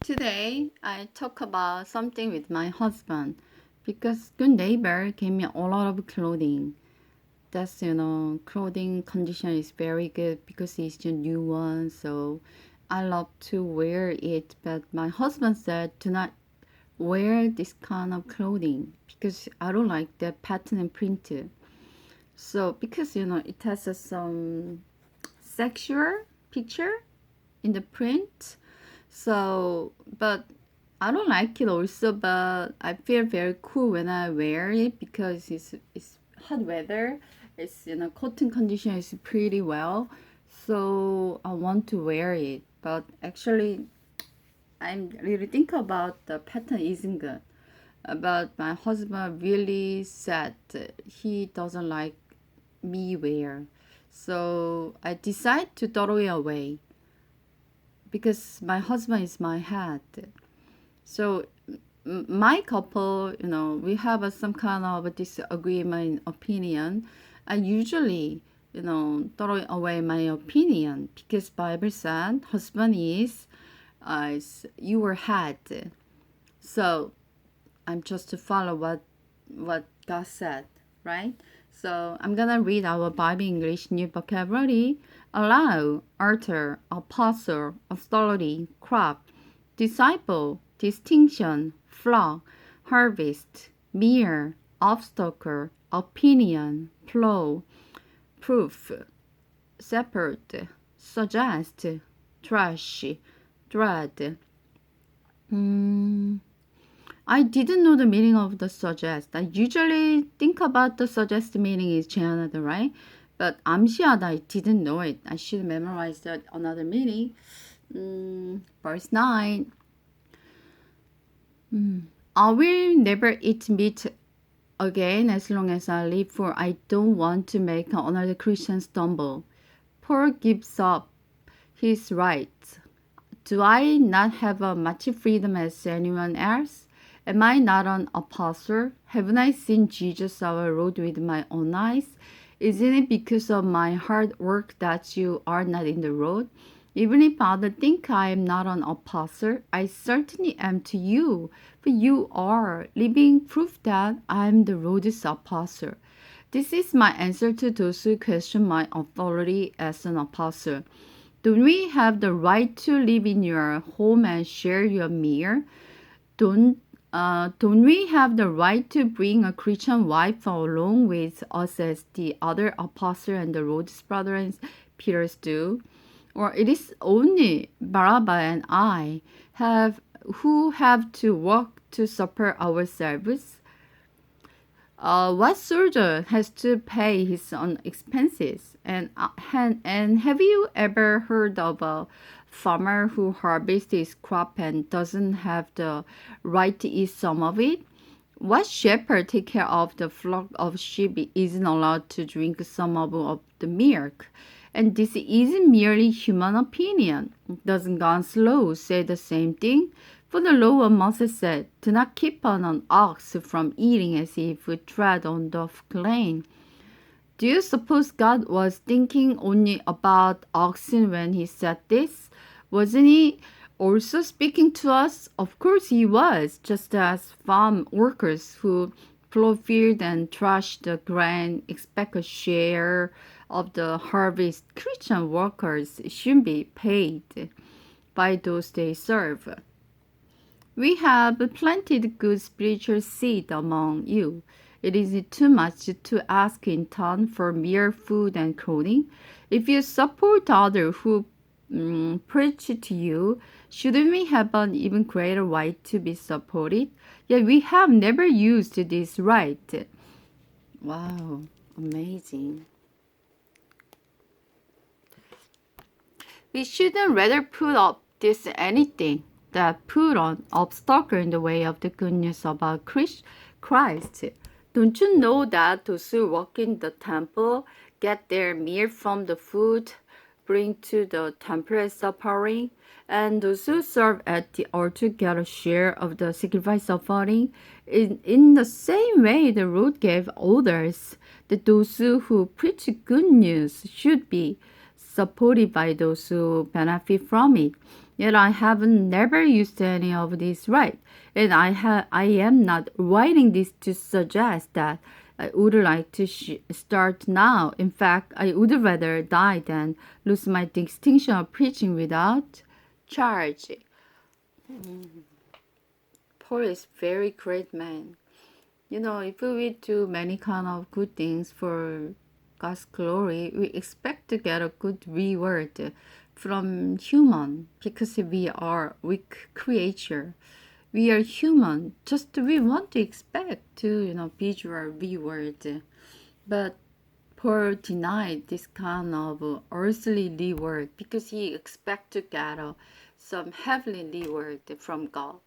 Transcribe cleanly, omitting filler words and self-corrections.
Today, I talk about something with my husband because good neighbor gave me a lot of clothing. That's, clothing condition is very good because it's a new one. So I love to wear it. But my husband said, do not wear this kind of clothing because I don't like the pattern and print. So because, it has some sexual picture in the print. So, but I don't like it also, but I feel very cool when I wear it because it's hot weather. It's cotton condition is pretty well, so I want to wear it. But actually, I'm really think about the pattern isn't good. But my husband really said he doesn't like me wear, so I decide to throw it away because my husband is my head. So my couple, we have some kind of disagreement in opinion. I usually, throw away my opinion because Bible said husband is your head. So I'm just to follow what God said, right? So I'm gonna read our Bible English new vocabulary. Allow, alter, apostle, authority, crop, disciple, distinction, flock, harvest, mere, obstacle, opinion, flow, proof, separate, suggest, trash, dread. I didn't know the meaning of the suggest. I usually think about the suggest meaning is Canada, right? But 암시하다, I didn't know it. I should memorize that another meaning. Verse 9. I will never eat meat again as long as I live, for I don't want to make another Christian stumble. Paul gives up his rights. Do I not have as much freedom as anyone else? Am I not an apostle? Haven't I seen Jesus our Lord with my own eyes? Isn't it because of my hard work that you are not in the road? Even if others think I am not an apostle, I certainly am to you, for you are living proof that I am the road's apostle. This is my answer to those who question my authority as an apostle. Don't we have the right to live in your home and share your meal? Don't we have the right to bring a Christian wife along with us as the other apostle and the Rhodes brothers and Peters do? Or it is only Barabbas and I who have to work to support ourselves? What soldier has to pay his own expenses? And have you ever heard of a farmer who harvests his crop and doesn't have the right to eat some of it? What shepherd take care of the flock of sheep isn't allowed to drink some of the milk? And this isn't merely human opinion. Doesn't God's law say the same thing? For the law of Moses said, do not keep on an ox from eating as if it tread on the grain. Do you suppose God was thinking only about oxen when he said this? Wasn't he also speaking to us? Of course he was, just as farm workers who plow field and thresh the grain expect a share of the harvest. Christian workers should be paid by those they serve. We have planted good spiritual seed among you. It is too much to ask in turn for mere food and clothing. If you support others who preach to you, shouldn't we have an even greater right to be supported? Yet we have never used this right. Wow, amazing. We shouldn't rather put up this anything that put an obstacle in the way of the good news about Christ. Don't you know that those who work in the temple get their meal from the food bring to the temple as offering, and those who serve at the altar get a share of the sacrifice offering? In the same way, the Lord gave orders that those who preach good news should be supported by those who benefit from it. Yet I haven't never used any of these right. And I am not writing this to suggest that I would like to start now. In fact, I would rather die than lose my distinction of preaching without charge. Paul is very great man. You know, if we do many kind of good things for God's glory, we expect to get a good reward from human because we are weak creature. We are human. Just we want to expect to, visual reward. But Paul denied this kind of earthly reward because he expect to get some heavenly reward from God.